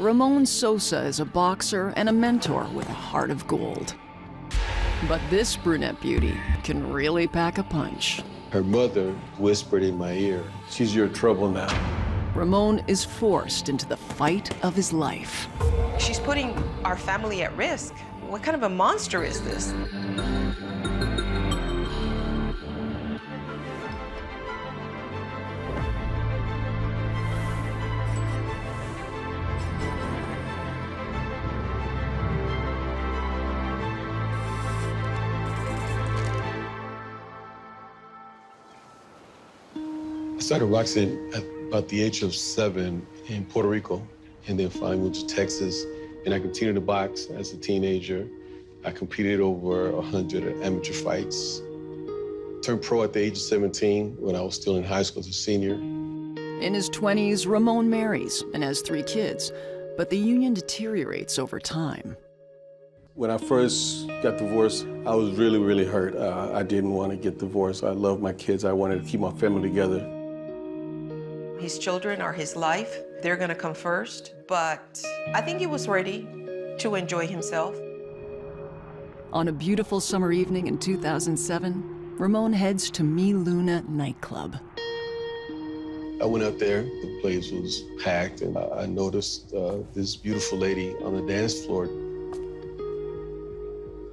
Ramon Sosa is a boxer and a mentor with a heart of gold. But this brunette beauty can really pack a punch. Her mother whispered in my ear, "She's your trouble now." Ramon is forced into the fight of his life. She's putting our family at risk. What kind of a monster is this? I started boxing at about the age of 7 in Puerto Rico, and then finally moved to Texas. And I continued to box as a teenager. I competed over 100 amateur fights. Turned pro at the age of 17 when I was still in high school as a senior. In his 20s, Ramon marries and has 3 kids, but the union deteriorates over time. When I first got divorced, I was really, really hurt. I didn't want to get divorced. I loved my kids. I wanted to keep my family together. His children are his life. They're gonna come first, but I think he was ready to enjoy himself. On a beautiful summer evening in 2007, Ramon heads to Mi Luna nightclub. I went out there, the place was packed, and I noticed this beautiful lady on the dance floor.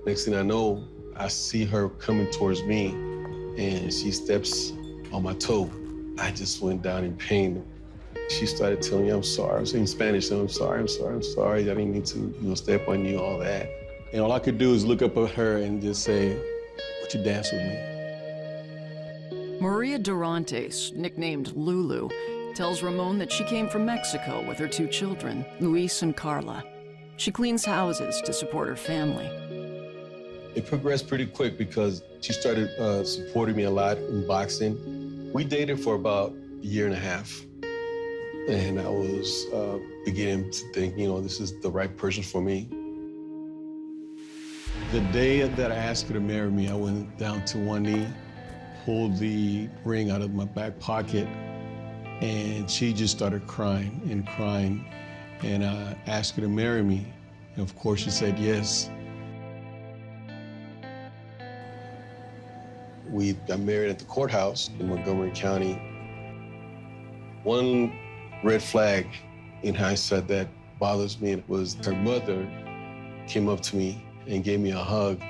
Next thing I know, I see her coming towards me, and she steps on my toe. I just went down in pain. She started telling me, "I'm sorry." I was in Spanish, "I'm sorry, I'm sorry, I'm sorry. I didn't mean to, step on you," all that. And all I could do is look up at her and just say, "Would you dance with me?" Maria Durantes, nicknamed Lulu, tells Ramon that she came from Mexico with her 2 children, Luis and Carla. She cleans houses to support her family. It progressed pretty quick because she started supporting me a lot in boxing. We dated for about a year and a half. And I was beginning to think, this is the right person for me. The day that I asked her to marry me, I went down to one knee, pulled the ring out of my back pocket, and she just started crying and crying. And I asked her to marry me. And of course, she said yes. We got married at the courthouse in Montgomery County. One red flag in hindsight that bothers me was her mother came up to me and gave me a hug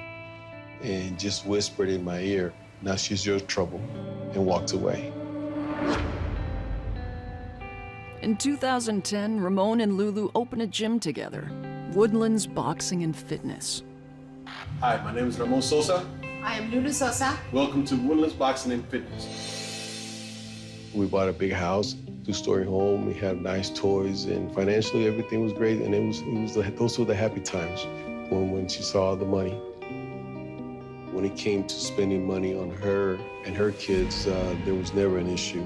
and just whispered in my ear, "Now she's your trouble," and walked away. In 2010, Ramon and Lulu open a gym together, Woodlands Boxing and Fitness. Hi, my name is Ramon Sosa. I am Lulu Sosa. Welcome to Woodlands Boxing and Fitness. We bought a big house, 2-story home. We had nice toys, and financially everything was great. And those were the happy times when she saw the money. When it came to spending money on her and her kids, there was never an issue.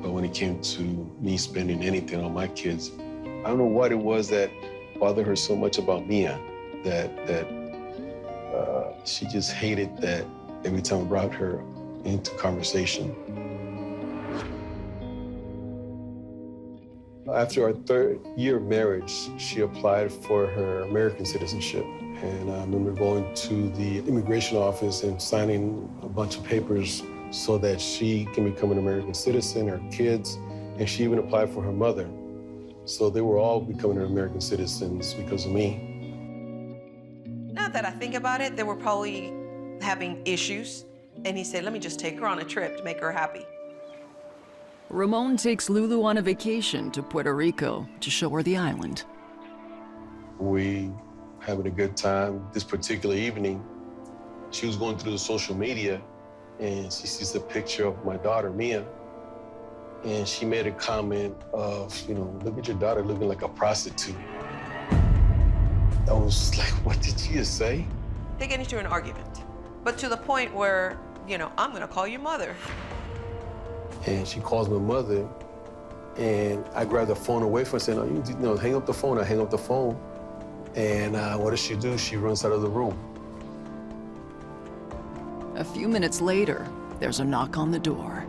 But when it came to me spending anything on my kids, I don't know what it was that bothered her so much about Mia, that she just hated that every time I brought her into conversation. After our 3rd year of marriage, she applied for her American citizenship. And I remember going to the immigration office and signing a bunch of papers so that she can become an American citizen, her kids, and she even applied for her mother. So they were all becoming American citizens because of me. Now that I think about it, they were probably having issues. And he said, "Let me just take her on a trip to make her happy." Ramon takes Lulu on a vacation to Puerto Rico to show her the island. We having a good time. This particular evening, she was going through the social media and she sees a picture of my daughter, Mia. And she made a comment of, "Look at your daughter looking like a prostitute." I was like, what did she just say? They get into an argument, but to the point where, "I'm gonna call your mother." And she calls my mother, and I grabbed the phone away from her, saying, "No, hang up the phone." I hang up the phone, and what does she do? She runs out of the room. A few minutes later, there's a knock on the door.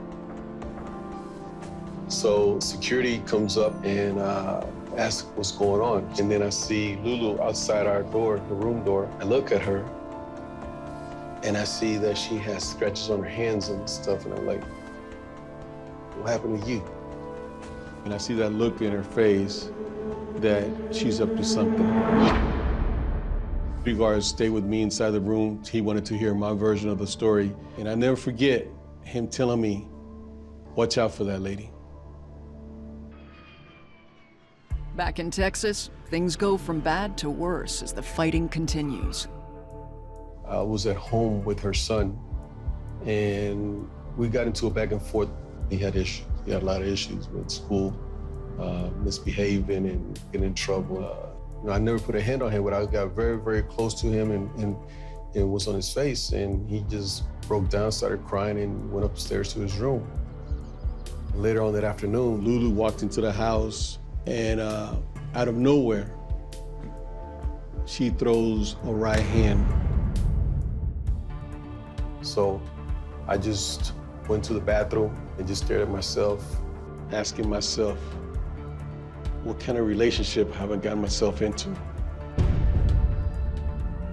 So security comes up, and ask what's going on. And then I see Lulu outside our door, the room door. I look at her, and I see that she has scratches on her hands and stuff, and I'm like, what happened to you? And I see that look in her face that she's up to something. Regards stayed with me inside the room. He wanted to hear my version of the story. And I never forget him telling me, watch out for that lady. Back in Texas, things go from bad to worse as the fighting continues. I was at home with her son, and we got into a back and forth. He had issues. He had a lot of issues with school, misbehaving and getting in trouble. I never put a hand on him, but I got very, very close to him and it was on his face, and he just broke down, started crying, and went upstairs to his room. Later on that afternoon, Lulu walked into the house, and out of nowhere, she throws a right hand. So I just went to the bathroom and just stared at myself, asking myself, what kind of relationship have I gotten myself into?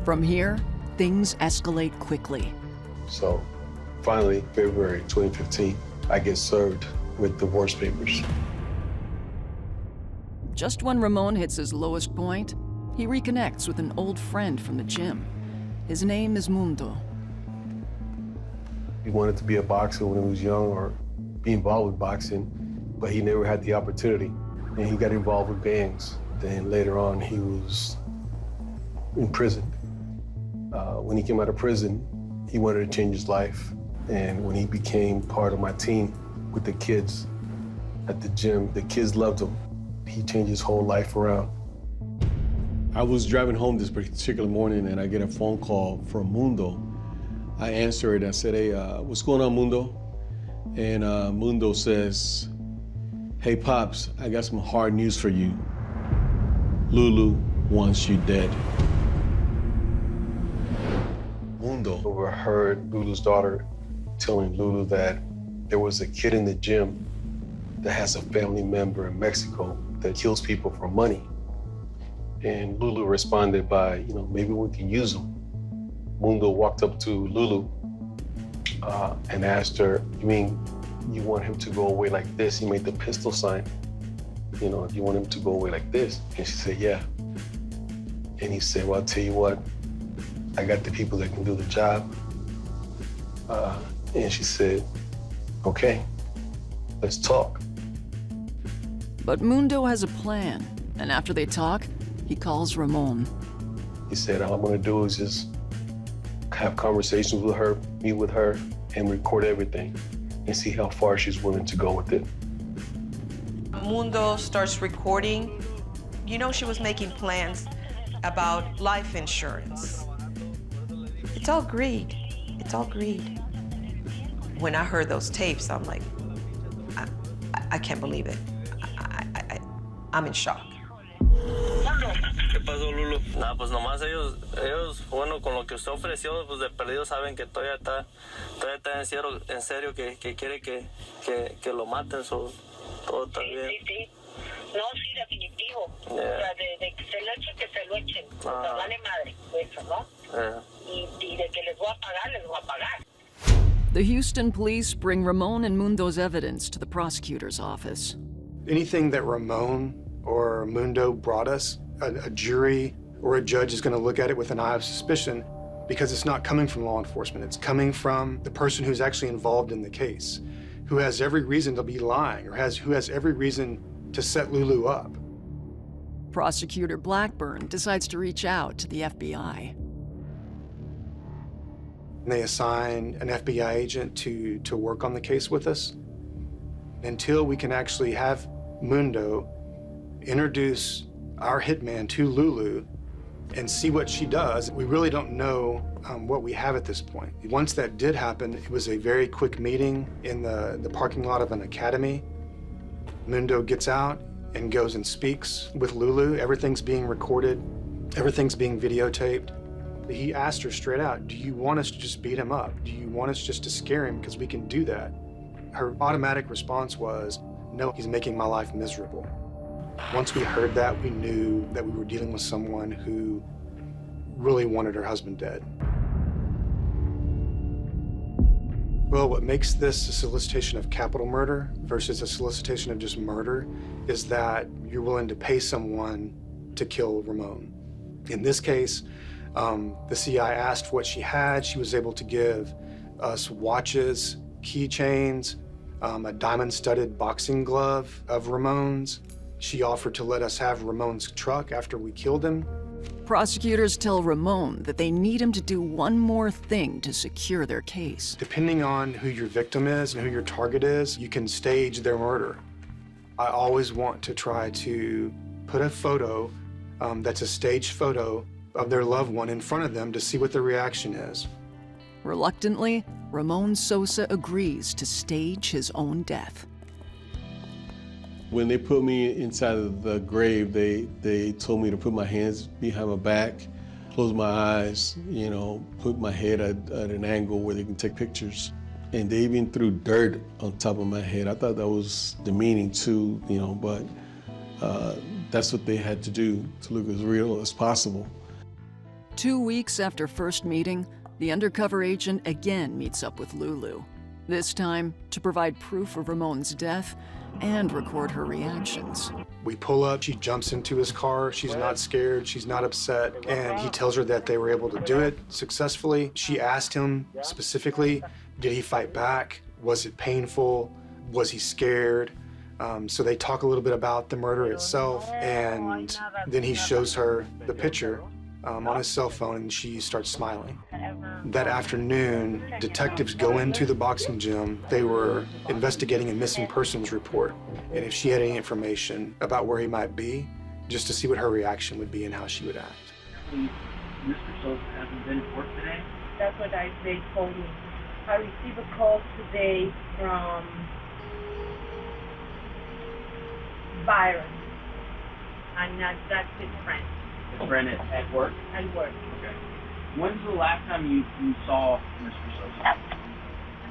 From here, things escalate quickly. So finally, February 2015, I get served with divorce papers. Just when Ramon hits his lowest point, he reconnects with an old friend from the gym. His name is Mundo. He wanted to be a boxer when he was young or be involved with boxing, but he never had the opportunity. And he got involved with gangs. Then later on, he was in prison. When he came out of prison, he wanted to change his life. And when he became part of my team with the kids at the gym, the kids loved him. He changed his whole life around. I was driving home this particular morning, and I get a phone call from Mundo. I answer it. I said, hey, what's going on, Mundo? And Mundo says, hey, Pops, I got some hard news for you. Lulu wants you dead. Mundo overheard Lulu's daughter telling Lulu that there was a kid in the gym that has a family member in Mexico that kills people for money. And Lulu responded by, maybe we can use him. Mundo walked up to Lulu and asked her, you mean you want him to go away like this? He made the pistol sign. Do you want him to go away like this? And she said, yeah. And he said, well, I'll tell you what, I got the people that can do the job. And she said, okay, let's talk. But Mundo has a plan, and after they talk, he calls Ramon. He said, all I'm gonna do is just have conversations with her, meet with her, and record everything and see how far she's willing to go with it. Mundo starts recording. She was making plans about life insurance. It's all greed. It's all greed. When I heard those tapes, I'm like, I can't believe it. I'm in shock. ¿Qué pasó, Lulu? Nada, pues nomás ellos, bueno, con lo que usted ofreció, pues de perdido saben que todavía está en serio que quiere que lo maten, todo está bien. Sí. No, sí, definitivo. O sea, de que se lo echen, que se lo echen. O sea, vale madre, eso, ¿no? Y de que les voy a pagar. The Houston police bring Ramon and Mundo's evidence to the prosecutor's office. Anything that Ramon or Mundo brought us, a jury or a judge is going to look at it with an eye of suspicion because it's not coming from law enforcement. It's coming from the person who's actually involved in the case, who has every reason to be lying or who has every reason to set Lulu up. Prosecutor Blackburn decides to reach out to the FBI. And they assign an FBI agent to work on the case with us until we can actually have Mundo introduce our hitman to Lulu and see what she does. We really don't know what we have at this point. Once that did happen, it was a very quick meeting in the parking lot of an academy. Mundo gets out and goes and speaks with Lulu. Everything's being recorded. Everything's being videotaped. He asked her straight out, do you want us to just beat him up? Do you want us just to scare him? Because we can do that. Her automatic response was, no, he's making my life miserable. Once we heard that, we knew that we were dealing with someone who really wanted her husband dead. Well, what makes this a solicitation of capital murder versus a solicitation of just murder is that you're willing to pay someone to kill Ramon. In this case, the CI asked what she had. She was able to give us watches, keychains, a diamond-studded boxing glove of Ramon's. She offered to let us have Ramon's truck after we killed him. Prosecutors tell Ramon that they need him to do one more thing to secure their case. Depending on who your victim is and who your target is, you can stage their murder. I always want to try to put a photo that's a staged photo of their loved one in front of them to see what the reaction is. Reluctantly, Ramon Sosa agrees to stage his own death. When they put me inside of the grave, they told me to put my hands behind my back, close my eyes, you know, put my head at an angle where they can take pictures. And they even threw dirt on top of my head. I thought that was demeaning too, you know, but that's what they had to do to look as real as possible. 2 weeks after first meeting, the undercover agent again meets up with Lulu, this time to provide proof of Ramon's death and record her reactions. We pull up, she jumps into his car, she's not scared, she's not upset, and he tells her that they were able to do it successfully. She asked him specifically, did he fight back? Was it painful? Was he scared? So they talk a little bit about the murder itself, and then he shows her the picture on his cell phone, and she starts smiling. That afternoon, detectives go into the boxing gym. They were investigating a missing persons report, and if she had any information about where he might be, just to see what her reaction would be and how she would act. Mr. Sosa hasn't been in court today? That's what they told me. I received a call today from Byron, and that's his friend. His friend at work? At work. Okay. When's the last time you saw Mr. Sosa?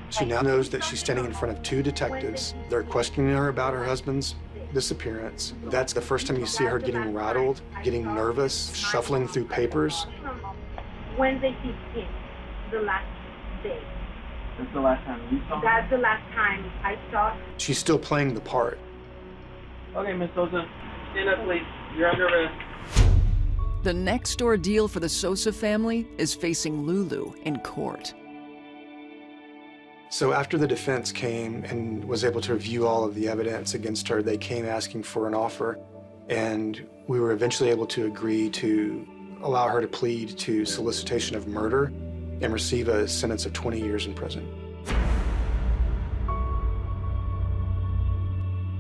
She now knows that she's standing in front of 2 detectives. They're questioning her about her husband's disappearance. That's the first time you see her getting rattled, getting nervous, shuffling through papers. Wednesday 15th, the last day. That's the last time you saw him? That's the last time I saw him. She's still playing the part. Okay, Miss Sosa, stand up, please. You're under arrest. The next ordeal for the Sosa family is facing Lulu in court. So after the defense came and was able to review all of the evidence against her, they came asking for an offer, and we were eventually able to agree to allow her to plead to solicitation of murder and receive a sentence of 20 years in prison.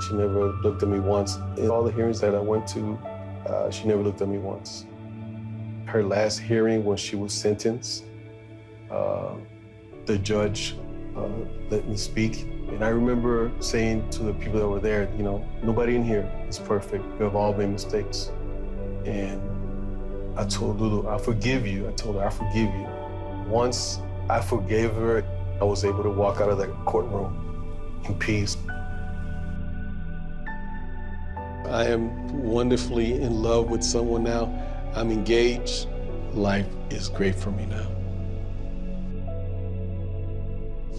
She never looked at me once. In all the hearings that I went to, she never looked at me once. Her last hearing when she was sentenced, the judge let me speak. And I remember saying to the people that were there, you know, nobody in here is perfect. We have all made mistakes. And I told Lulu, I forgive you. I told her, I forgive you. Once I forgave her, I was able to walk out of that courtroom in peace. I am wonderfully in love with someone now. I'm engaged. Life is great for me now.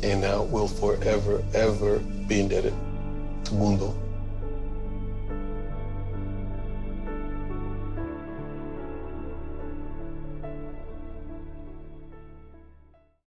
And I will forever, ever be indebted to Mundo.